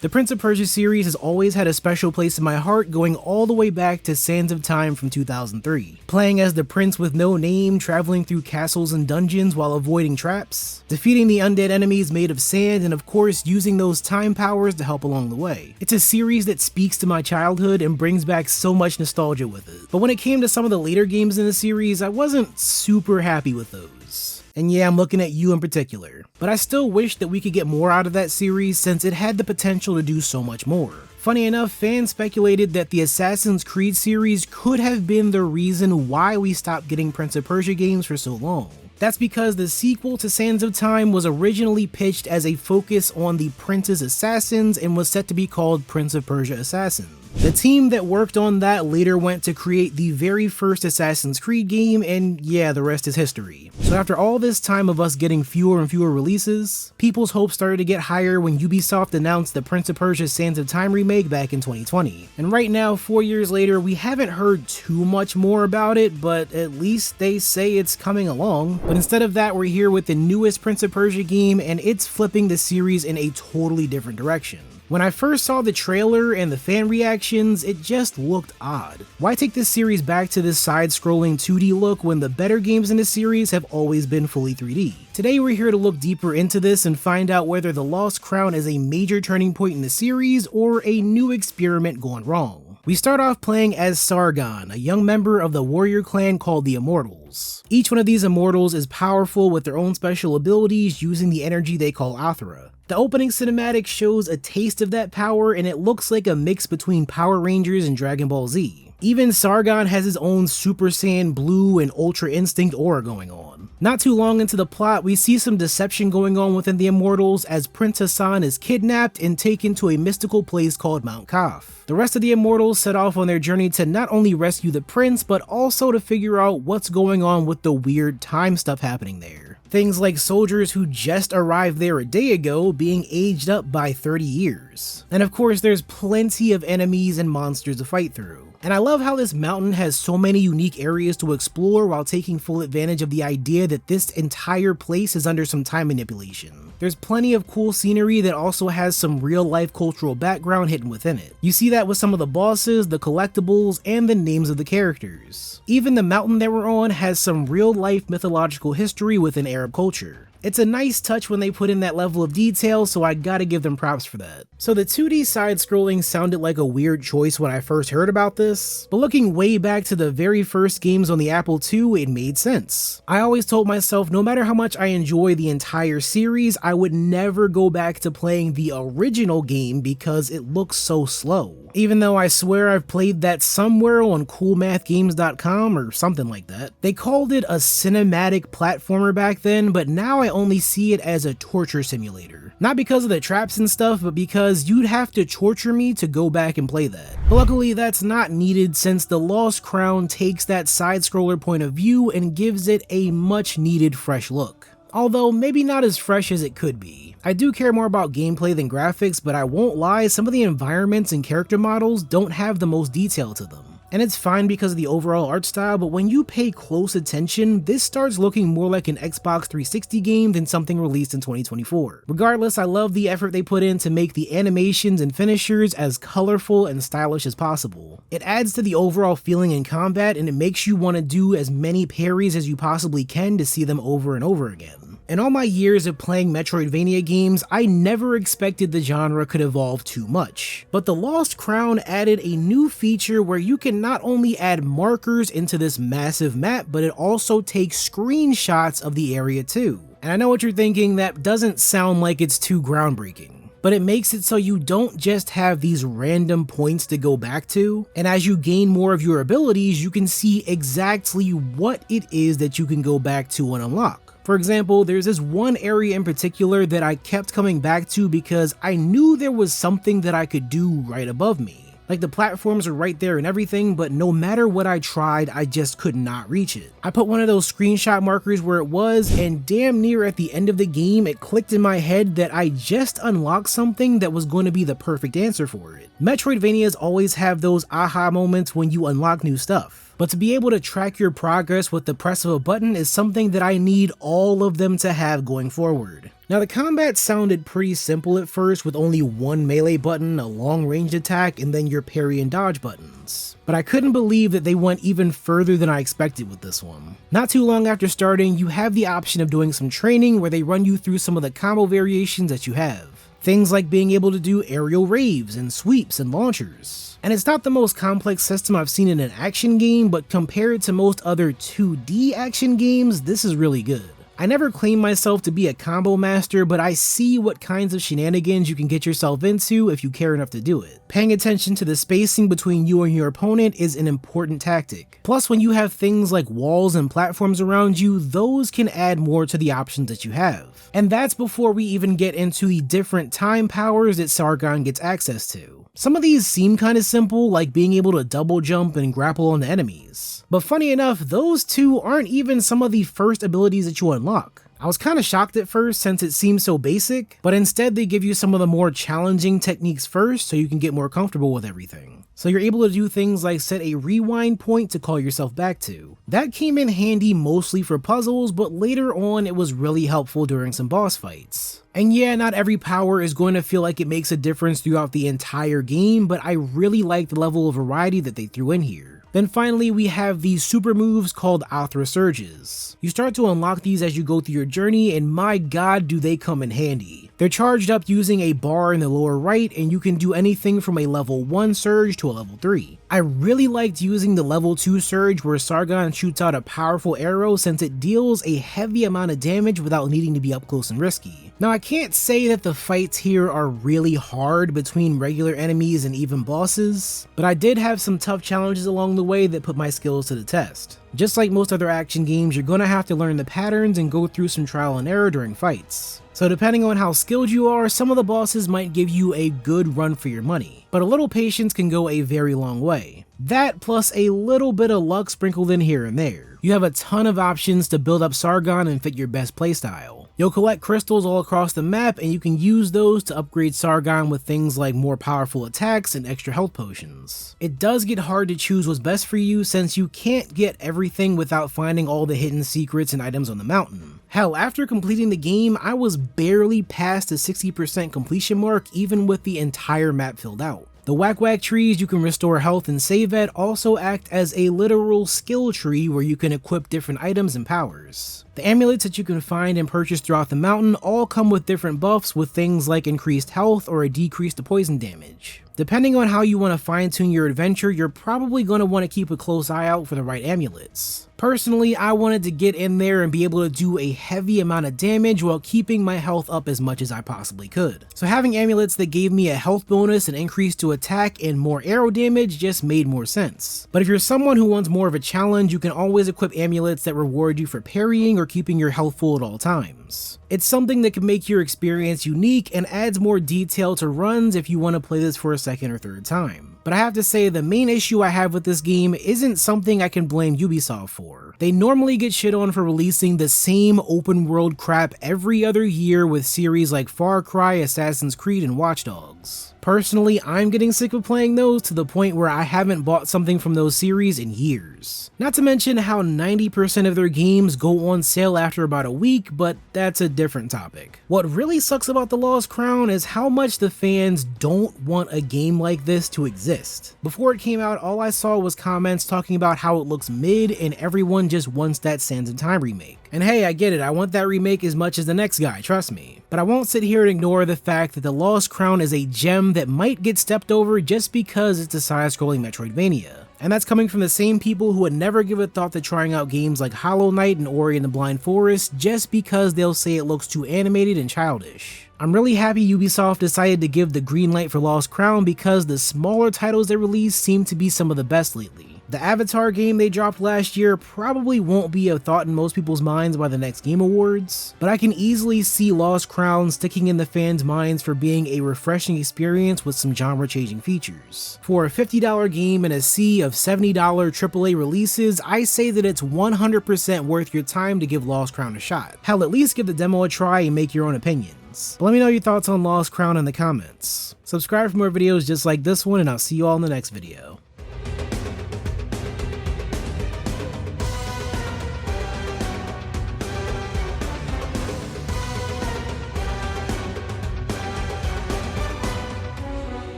The Prince of Persia series has always had a special place in my heart, going all the way back to Sands of Time from 2003. Playing as the prince with no name, traveling through castles and dungeons while avoiding traps, defeating the undead enemies made of sand, and of course using those time powers to help along the way. It's a series that speaks to my childhood and brings back so much nostalgia with it. But when it came to some of the later games in the series, I wasn't super happy with those. And yeah, I'm looking at you in particular. But I still wish that we could get more out of that series since it had the potential to do so much more. Funny enough, fans speculated that the Assassin's Creed series could have been the reason why we stopped getting Prince of Persia games for so long. That's because the sequel to Sands of Time was originally pitched as a focus on the prince's assassins and was set to be called Prince of Persia Assassin. The team that worked on that later went to create the very first Assassin's Creed game, and yeah, the rest is history. So after all this time of us getting fewer and fewer releases, people's hopes started to get higher when Ubisoft announced the Prince of Persia Sands of Time remake back in 2020. And right now, 4 years later, we haven't heard too much more about it, but at least they say it's coming along. But instead of that, we're here with the newest Prince of Persia game, and it's flipping the series in a totally different direction. When I first saw the trailer and the fan reactions, it just looked odd. Why take this series back to this side-scrolling 2D look when the better games in the series have always been fully 3D? Today we're here to look deeper into this and find out whether the Lost Crown is a major turning point in the series or a new experiment gone wrong. We start off playing as Sargon, a young member of the warrior clan called the Immortals. Each one of these Immortals is powerful with their own special abilities using the energy they call Athra. The opening cinematic shows a taste of that power, and it looks like a mix between Power Rangers and Dragon Ball Z. Even Sargon has his own Super Saiyan Blue and Ultra Instinct aura going on. Not too long into the plot, we see some deception going on within the Immortals as Prince Hassan is kidnapped and taken to a mystical place called Mount Kaf. The rest of the Immortals set off on their journey to not only rescue the prince, but also to figure out what's going on with the weird time stuff happening there. Things like soldiers who just arrived there a day ago being aged up by 30 years. And of course, there's plenty of enemies and monsters to fight through. And I love how this mountain has so many unique areas to explore while taking full advantage of the idea that this entire place is under some time manipulation. There's plenty of cool scenery that also has some real life cultural background hidden within it. You see that with some of the bosses, the collectibles, and the names of the characters. Even the mountain that we're on has some real life mythological history within Arab culture. It's a nice touch when they put in that level of detail, so I gotta give them props for that. So the 2D side-scrolling sounded like a weird choice when I first heard about this, but looking way back to the very first games on the Apple II, it made sense. I always told myself no matter how much I enjoy the entire series, I would never go back to playing the original game because it looks so slow. Even though I swear I've played that somewhere on coolmathgames.com or something like that. They called it a cinematic platformer back then, but now I only see it as a torture simulator. Not because of the traps and stuff, but because you'd have to torture me to go back and play that. But luckily that's not needed since the Lost Crown takes that side-scroller point of view and gives it a much needed fresh look. Although maybe not as fresh as it could be. I do care more about gameplay than graphics, but I won't lie, some of the environments and character models don't have the most detail to them. And it's fine because of the overall art style, but when you pay close attention, this starts looking more like an Xbox 360 game than something released in 2024. Regardless, I love the effort they put in to make the animations and finishers as colorful and stylish as possible. It adds to the overall feeling in combat, and it makes you want to do as many parries as you possibly can to see them over and over again. In all my years of playing metroidvania games, I never expected the genre could evolve too much. But the Lost Crown added a new feature where you can not only add markers into this massive map, but it also takes screenshots of the area too. And I know what you're thinking, that doesn't sound like it's too groundbreaking. But it makes it so you don't just have these random points to go back to, and as you gain more of your abilities, you can see exactly what it is that you can go back to and unlock. For example, there's this one area in particular that I kept coming back to because I knew there was something that I could do right above me. Like the platforms are right there and everything, but no matter what I tried, I just could not reach it. I put one of those screenshot markers where it was, and damn near at the end of the game, it clicked in my head that I just unlocked something that was going to be the perfect answer for it. Metroidvanias always have those aha moments when you unlock new stuff. but to be able to track your progress with the press of a button is something that I need all of them to have going forward. Now the combat sounded pretty simple at first with only one melee button, a long range attack, and then your parry and dodge buttons. But I couldn't believe that they went even further than I expected with this one. Not too long after starting, you have the option of doing some training where they run you through some of the combo variations that you have. Things like being able to do aerial raves and sweeps and launchers. And it's not the most complex system I've seen in an action game, but compared to most other 2D action games, this is really good. I never claim myself to be a combo master, but I see what kinds of shenanigans you can get yourself into if you care enough to do it. Paying attention to the spacing between you and your opponent is an important tactic. Plus, when you have things like walls and platforms around you, those can add more to the options that you have. And that's before we even get into the different time powers that Sargon gets access to. Some of these seem kinda simple, like being able to double jump and grapple on the enemies. But funny enough, those two aren't even some of the first abilities that you unlock. I was kinda shocked at first since it seemed so basic, but instead they give you some of the more challenging techniques first so you can get more comfortable with everything. So you're able to do things like set a rewind point to call yourself back to. That came in handy mostly for puzzles, but later on it was really helpful during some boss fights. And yeah, not every power is going to feel like it makes a difference throughout the entire game, but I really like the level of variety that they threw in here. Then finally, we have these super moves called Athra Surges. You start to unlock these as you go through your journey, and my god do they come in handy. They're charged up using a bar in the lower right, and you can do anything from a level 1 surge to a level 3. I really liked using the level 2 surge where Sargon shoots out a powerful arrow since it deals a heavy amount of damage without needing to be up close and risky. Now I can't say that the fights here are really hard between regular enemies and even bosses, but I did have some tough challenges along the way that put my skills to the test. Just like most other action games, you're gonna have to learn the patterns and go through some trial and error during fights. So depending on how skilled you are, some of the bosses might give you a good run for your money, but a little patience can go a very long way. That plus a little bit of luck sprinkled in here and there. You have a ton of options to build up Sargon and fit your best playstyle. You'll collect crystals all across the map and you can use those to upgrade Sargon with things like more powerful attacks and extra health potions. It does get hard to choose what's best for you since you can't get everything without finding all the hidden secrets and items on the mountain. Hell, after completing the game, I was barely past the 60% completion mark even with the entire map filled out. The whack trees you can restore health and save at also act as a literal skill tree where you can equip different items and powers. The amulets that you can find and purchase throughout the mountain all come with different buffs with things like increased health or a decrease to poison damage. Depending on how you want to fine-tune your adventure, you're probably going to want to keep a close eye out for the right amulets. Personally, I wanted to get in there and be able to do a heavy amount of damage while keeping my health up as much as I possibly could. So having amulets that gave me a health bonus, an increase to attack, and more arrow damage just made more sense. But if you're someone who wants more of a challenge, you can always equip amulets that reward you for parrying or keeping your health full at all times. It's something that can make your experience unique and adds more detail to runs if you want to play this for a second or third time. But I have to say the main issue I have with this game isn't something I can blame Ubisoft for. They normally get shit on for releasing the same open world crap every other year with series like Far Cry, Assassin's Creed, and Watch Dogs. Personally, I'm getting sick of playing those to the point where I haven't bought something from those series in years. Not to mention how 90% of their games go on sale after about a week, but that's a different topic. What really sucks about The Lost Crown is how much the fans don't want a game like this to exist. Before it came out, all I saw was comments talking about how it looks mid and everyone just wants that Sands of Time remake. And hey, I get it, I want that remake as much as the next guy, trust me. But I won't sit here and ignore the fact that The Lost Crown is a gem that might get stepped over just because it's a side-scrolling metroidvania. And that's coming from the same people who would never give a thought to trying out games like Hollow Knight and Ori and the Blind Forest just because they'll say it looks too animated and childish. I'm really happy Ubisoft decided to give the green light for Lost Crown because the smaller titles they released seem to be some of the best lately. The Avatar game they dropped last year probably won't be a thought in most people's minds by the next Game Awards, but I can easily see Lost Crown sticking in the fans' minds for being a refreshing experience with some genre-changing features. For a $50 game in a sea of $70 AAA releases, I say that it's 100% worth your time to give Lost Crown a shot. Hell, at least give the demo a try and make your own opinions. But let me know your thoughts on Lost Crown in the comments. Subscribe for more videos just like this one, and I'll see you all in the next video.